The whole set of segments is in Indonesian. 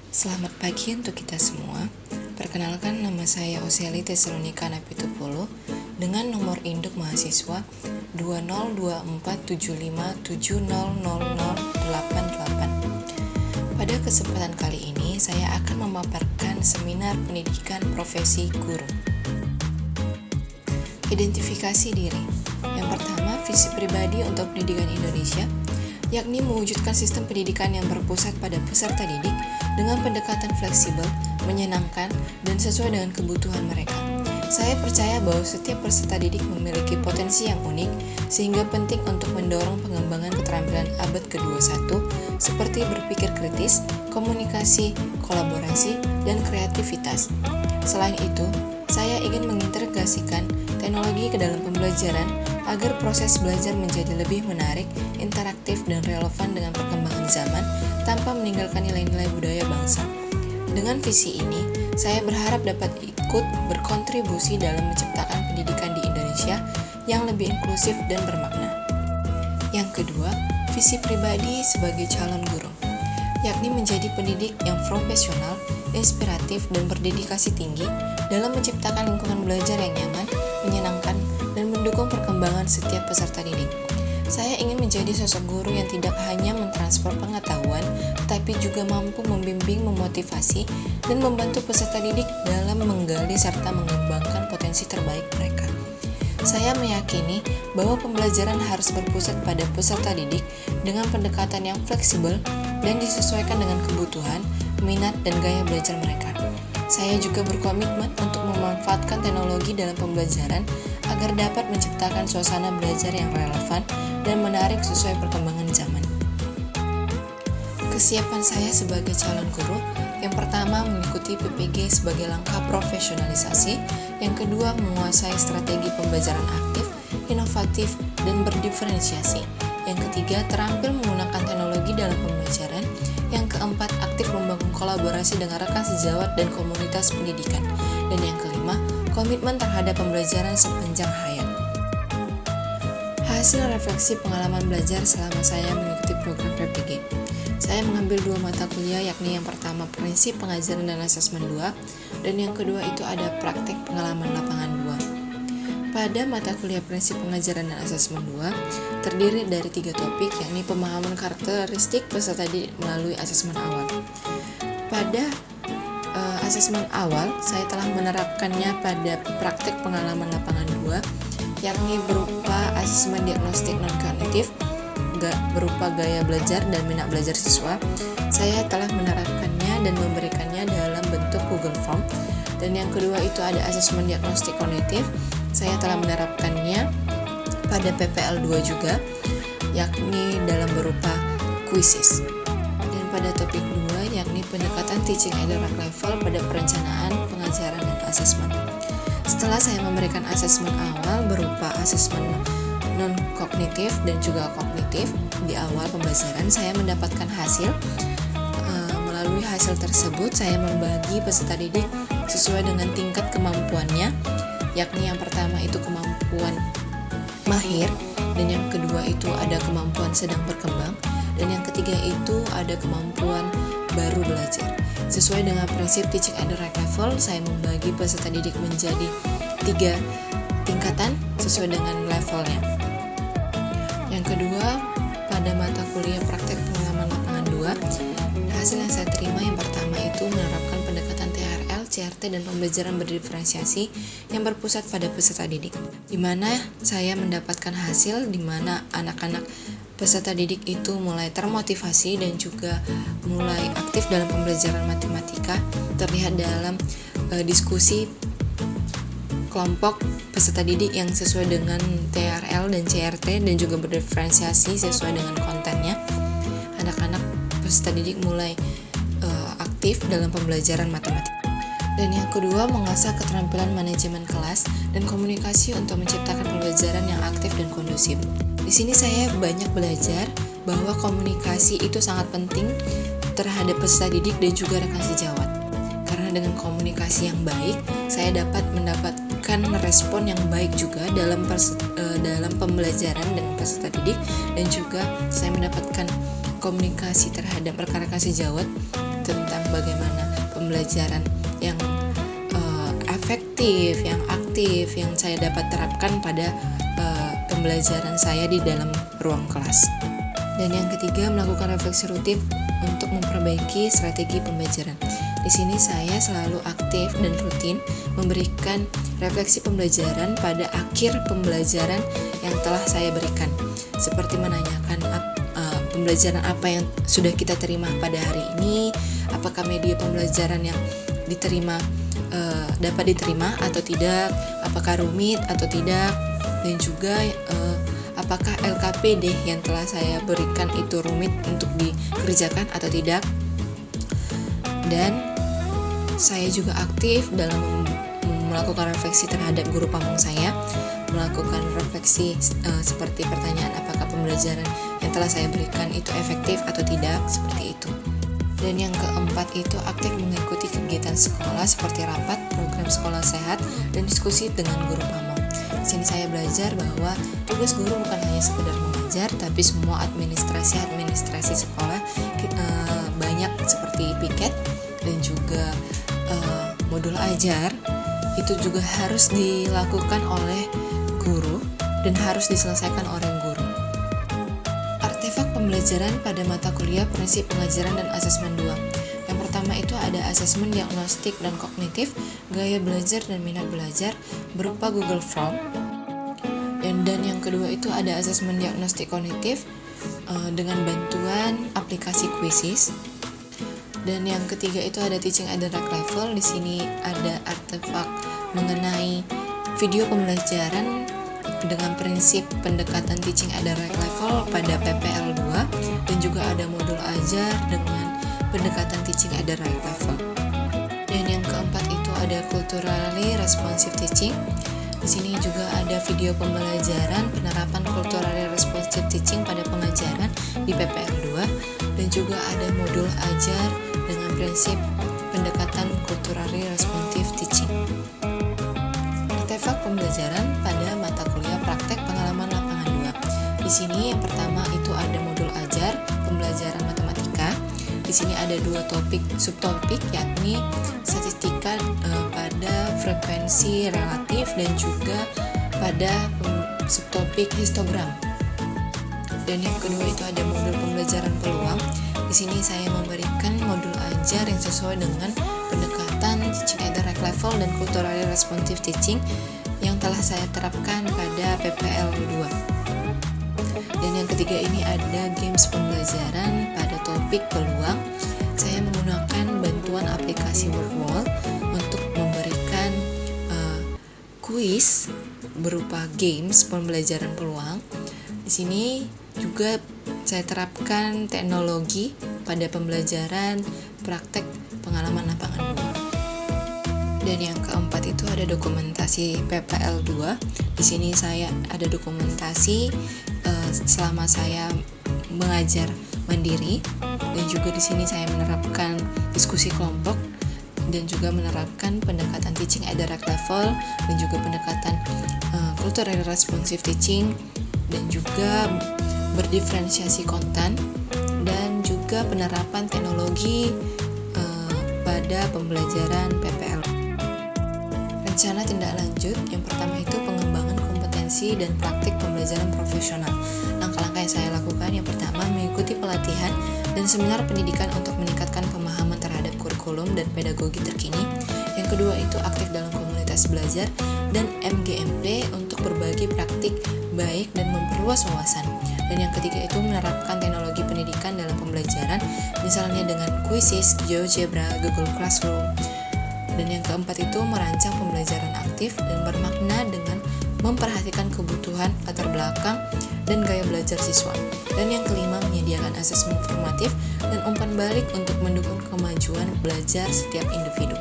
Selamat pagi untuk kita semua. Perkenalkan, nama saya Osiali Tesalonika Napitupulu dengan nomor induk mahasiswa 202475700088. Pada kesempatan kali ini, saya akan memaparkan seminar pendidikan profesi guru. Identifikasi diri. Yang pertama, visi pribadi untuk pendidikan Indonesia, yakni mewujudkan sistem pendidikan yang berpusat pada peserta didik dengan pendekatan fleksibel, menyenangkan, dan sesuai dengan kebutuhan mereka. Saya percaya bahwa setiap peserta didik memiliki potensi yang unik, sehingga penting untuk mendorong pengembangan keterampilan abad ke-21 seperti berpikir kritis, komunikasi, kolaborasi, dan kreativitas. Selain itu, saya ingin mengintegrasikan teknologi ke dalam pembelajaran agar proses belajar menjadi lebih menarik, interaktif, dan relevan dengan perkembangan zaman tanpa meninggalkan nilai-nilai budaya bangsa. Dengan visi ini, saya berharap dapat ikut berkontribusi dalam menciptakan pendidikan di Indonesia yang lebih inklusif dan bermakna. Yang kedua, visi pribadi sebagai calon guru, yakni menjadi pendidik yang profesional, inspiratif, dan berdedikasi tinggi dalam menciptakan lingkungan belajar yang nyaman, menyenangkan, dan mendukung perkembangan setiap peserta didik. Saya ingin menjadi sosok guru yang tidak hanya mentransfer pengetahuan, tetapi juga mampu membimbing, memotivasi, dan membantu peserta didik dalam menggali serta mengembangkan potensi terbaik mereka. Saya meyakini bahwa pembelajaran harus berpusat pada peserta didik dengan pendekatan yang fleksibel dan disesuaikan dengan kebutuhan, minat, dan gaya belajar mereka. Saya juga berkomitmen untuk memanfaatkan teknologi dalam pembelajaran agar dapat menciptakan suasana belajar yang relevan dan menarik sesuai perkembangan zaman. Kesiapan saya sebagai calon guru, yang pertama mengikuti PPG sebagai langkah profesionalisasi, yang kedua menguasai strategi pembelajaran aktif, inovatif, dan berdiferensiasi, yang ketiga terampil menggunakan teknologi dalam pembelajaran, yang keempat aktif membangun kolaborasi dengan rekan sejawat dan komunitas pendidikan, dan yang kelima komitmen terhadap pembelajaran sepanjang hayat. Hasil refleksi pengalaman belajar selama saya mengikuti program PPG. Saya mengambil 2 mata kuliah, yakni yang pertama prinsip pengajaran dan asesmen 2, dan yang kedua itu ada praktek pengalaman lapangan 2. Pada mata kuliah prinsip pengajaran dan asesmen 2, terdiri dari 3 topik, yakni pemahaman karakteristik peserta didik melalui asesmen awal. Pada asesmen awal, saya telah menerapkannya pada praktek pengalaman lapangan 2, yakni berupa asesmen diagnostik non-kognitif, berupa gaya belajar dan minat belajar siswa. Saya telah menerapkannya dan memberikannya dalam bentuk Google Form. Dan yang kedua itu ada asesmen diagnostik kognitif. Saya telah menerapkannya pada PPL 2 juga, yakni dalam berupa quizzes. Dan pada topik 2, yakni pendekatan teaching at the right level pada perencanaan, pengajaran, dan asesmen. Setelah saya memberikan asesmen awal berupa asesmen non-kognitif dan juga kognitif di awal pembelajaran, saya mendapatkan hasil. Melalui hasil tersebut, saya membagi peserta didik sesuai dengan tingkat kemampuannya, yakni yang pertama itu kemampuan mahir, dan yang kedua itu ada kemampuan sedang berkembang, dan yang ketiga itu ada kemampuan baru belajar. Sesuai dengan prinsip teaching at the right level, saya membagi peserta didik menjadi 3 tingkatan sesuai dengan levelnya. Yang kedua, pada mata kuliah praktek pengalaman lapangan 2, hasil yang saya terima yang pertama itu menerapkan pendekatan TRL, CRT, dan pembelajaran berdiferensiasi yang berpusat pada peserta didik, di mana saya mendapatkan hasil di mana anak-anak peserta didik itu mulai termotivasi dan juga mulai aktif dalam pembelajaran matematika, terlihat dalam diskusi kelompok peserta didik yang sesuai dengan TRL dan CRT dan juga berdiferensiasi sesuai dengan kontennya. Anak-anak peserta didik mulai aktif dalam pembelajaran matematika. Dan yang kedua, mengasah keterampilan manajemen kelas dan komunikasi untuk menciptakan pembelajaran yang aktif dan kondusif. Di sini saya banyak belajar bahwa komunikasi itu sangat penting terhadap peserta didik dan juga rekan sejawat. Karena dengan komunikasi yang baik, saya dapat mendapatkan respon yang baik juga dalam pembelajaran dengan peserta didik, dan juga saya mendapatkan komunikasi terhadap rekan-rekan sejawat tentang bagaimana pembelajaran yang efektif, yang aktif, yang saya dapat terapkan pada pembelajaran saya di dalam ruang kelas. Dan yang ketiga, melakukan refleksi rutin untuk memperbaiki strategi pembelajaran. Di sini saya selalu aktif dan rutin memberikan refleksi pembelajaran pada akhir pembelajaran yang telah saya berikan, seperti menanyakan pembelajaran apa yang sudah kita terima pada hari ini, apakah media pembelajaran yang diterima dapat diterima atau tidak, apakah rumit atau tidak, dan juga apakah LKPD yang telah saya berikan itu rumit untuk dikerjakan atau tidak. Dan saya juga aktif dalam melakukan refleksi terhadap guru pamong saya, melakukan refleksi seperti pertanyaan apakah pembelajaran yang telah saya berikan itu efektif atau tidak, seperti itu. Dan yang keempat itu aktif mengikuti kegiatan sekolah seperti rapat, program sekolah sehat, dan diskusi dengan guru pamong. Di sini saya belajar bahwa tugas guru bukan hanya sekedar mengajar, tapi semua administrasi sekolah banyak seperti piket dan juga modul ajar itu juga harus dilakukan oleh guru dan harus diselesaikan oleh guru. Artefak pembelajaran pada mata kuliah prinsip pengajaran dan asesmen 2. Yang pertama itu ada asesmen diagnostik dan kognitif, gaya belajar dan minat belajar berupa Google Form. Dan yang kedua itu ada asesmen diagnostik kognitif dengan bantuan aplikasi Quizzes. Dan yang ketiga itu ada teaching at the right level. Di sini ada artefak mengenai video pembelajaran dengan prinsip pendekatan teaching at the right level pada PPL 2, dan juga ada modul ajar dengan pendekatan teaching at the right level. Dan yang keempat itu ada culturally responsive teaching. Di sini juga ada video pembelajaran penerapan culturally responsive teaching pada pengajaran di PPL 2, dan juga ada modul ajar dengan prinsip pendekatan culturally responsive teaching. Artefak pembelajaran pada mata kuliah praktek pengalaman lapangan 2. Di sini yang pertama itu ada modul ajar pembelajaran matematika. Di sini ada 2 subtopik yakni statistika pada frekuensi relatif dan juga pada subtopik histogram. Dan yang kedua itu ada modul pembelajaran peluang. Di sini saya memberikan modul ajar yang sesuai dengan pendekatan teaching at the right level dan culturally responsive teaching yang telah saya terapkan pada PPL 2. Dan yang ketiga ini ada games pembelajaran pada topik peluang. Saya menggunakan bantuan aplikasi WordWall untuk memberikan kuis berupa games pembelajaran peluang. Di sini juga saya terapkan teknologi pada pembelajaran praktek pengalaman lapangan 2. Dan yang keempat itu ada dokumentasi PPL 2. Di sini saya ada dokumentasi selama saya mengajar mandiri, dan juga di sini saya menerapkan diskusi kelompok dan juga menerapkan pendekatan teaching at the right level dan juga pendekatan culturally responsive teaching, dan juga berdiferensiasi konten, dan juga penerapan teknologi pada pembelajaran PPL. Rencana tindak lanjut yang pertama itu pengembangan kompetensi dan praktik pembelajaran profesional. Langkah-langkah yang saya lakukan yang pertama mengikuti pelatihan dan seminar pendidikan untuk meningkatkan pemahaman terhadap kurikulum dan pedagogi terkini. Yang kedua itu aktif dalam komunitas belajar dan MGMP untuk berbagi praktik baik dan memperluas wawasan. Dan yang ketiga itu menerapkan teknologi pendidikan dalam pembelajaran, misalnya dengan Quizzes, GeoGebra, Google Classroom. Dan yang keempat itu merancang pembelajaran aktif dan bermakna dengan memperhatikan kebutuhan, latar belakang, dan gaya belajar siswa. Dan yang kelima menyediakan asesmen formatif dan umpan balik untuk mendukung kemajuan belajar setiap individu.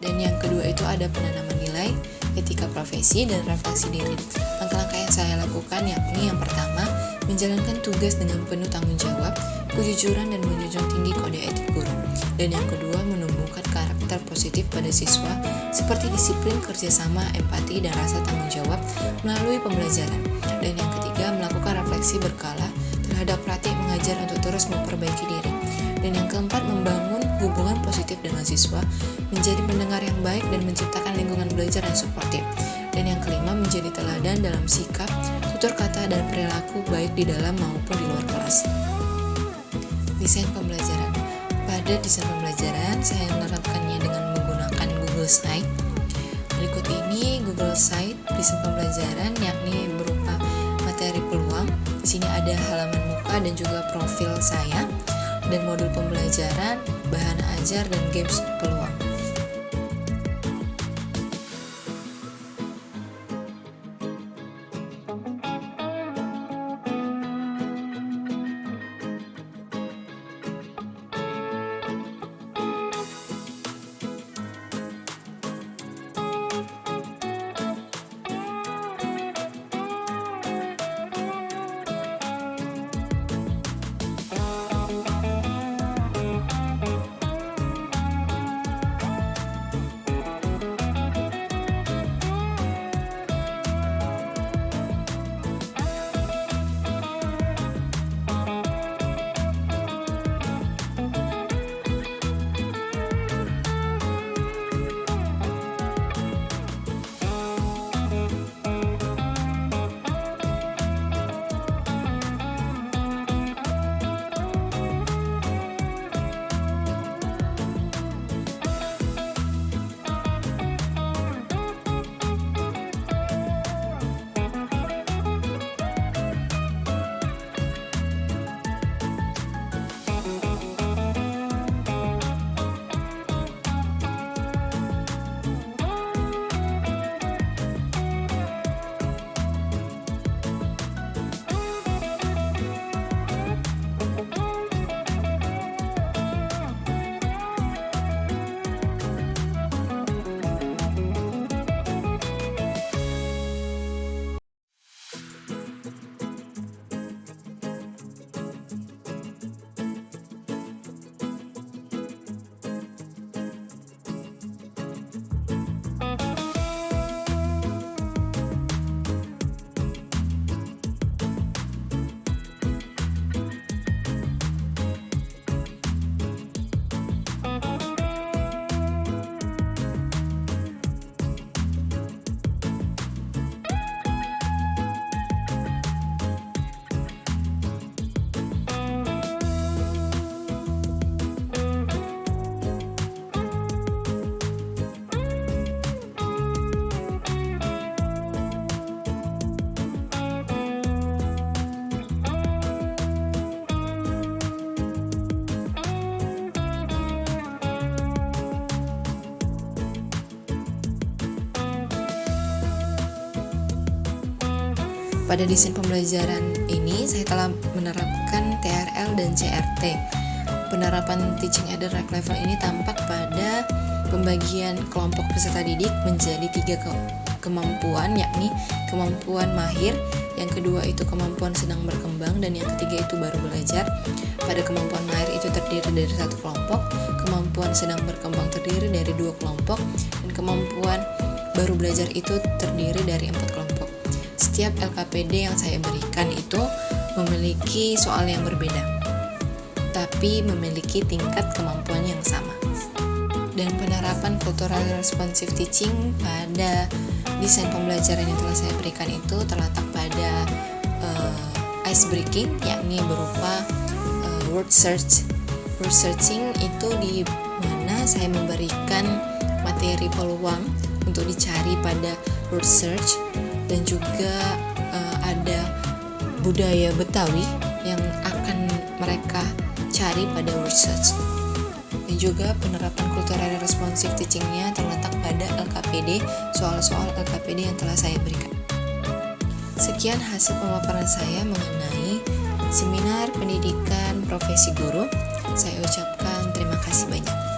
Dan yang kedua itu ada penanaman nilai, etika profesi, dan refleksi diri. Langkah-langkah yang saya lakukan yakni yang pertama, menjalankan tugas dengan penuh tanggung jawab, kejujuran, dan menjunjung tinggi kode etik guru. Dan yang kedua, menumbuhkan karakter positif pada siswa seperti disiplin, kerjasama, empati, dan rasa tanggung jawab melalui pembelajaran. Dan yang ketiga, melakukan refleksi berkala terhadap praktik mengajar untuk terus memperbaiki diri. Dan yang keempat, membangun hubungan positif dengan siswa, menjadi pendengar yang baik dan menciptakan lingkungan belajar yang suportif. Dan yang kelima, menjadi teladan dalam sikap, tutur kata, dan perilaku baik di dalam maupun di luar kelas. Desain pembelajaran. Pada desain pembelajaran, saya menerapkannya dengan menggunakan Google Slide. Berikut ini Google Slide desain pembelajaran, yakni berupa materi peluang. Di sini ada halaman muka dan juga profil saya, dan modul pembelajaran, bahan ajar, dan games peluang. Pada desain pembelajaran ini, saya telah menerapkan TRL dan CRT. Penerapan Teaching at the Right Level ini tampak pada pembagian kelompok peserta didik menjadi 3 kemampuan, yakni kemampuan mahir, yang kedua itu kemampuan sedang berkembang, dan yang ketiga itu baru belajar. Pada kemampuan mahir itu terdiri dari 1 kelompok, kemampuan sedang berkembang terdiri dari 2 kelompok, dan kemampuan baru belajar itu terdiri dari 4 kelompok. Setiap LKPD yang saya berikan itu memiliki soal yang berbeda, tapi memiliki tingkat kemampuan yang sama. Dan penerapan cultural responsive teaching pada desain pembelajaran yang telah saya berikan itu terletak pada ice breaking, yakni berupa word search. Word searching itu di mana saya memberikan materi peluang untuk dicari pada word search, dan juga ada budaya Betawi yang akan mereka cari pada word search. Dan juga penerapan cultural responsive teaching-nya terletak pada LKPD, soal-soal LKPD yang telah saya berikan. Sekian hasil pemaparan saya mengenai seminar pendidikan profesi guru. Saya ucapkan terima kasih banyak.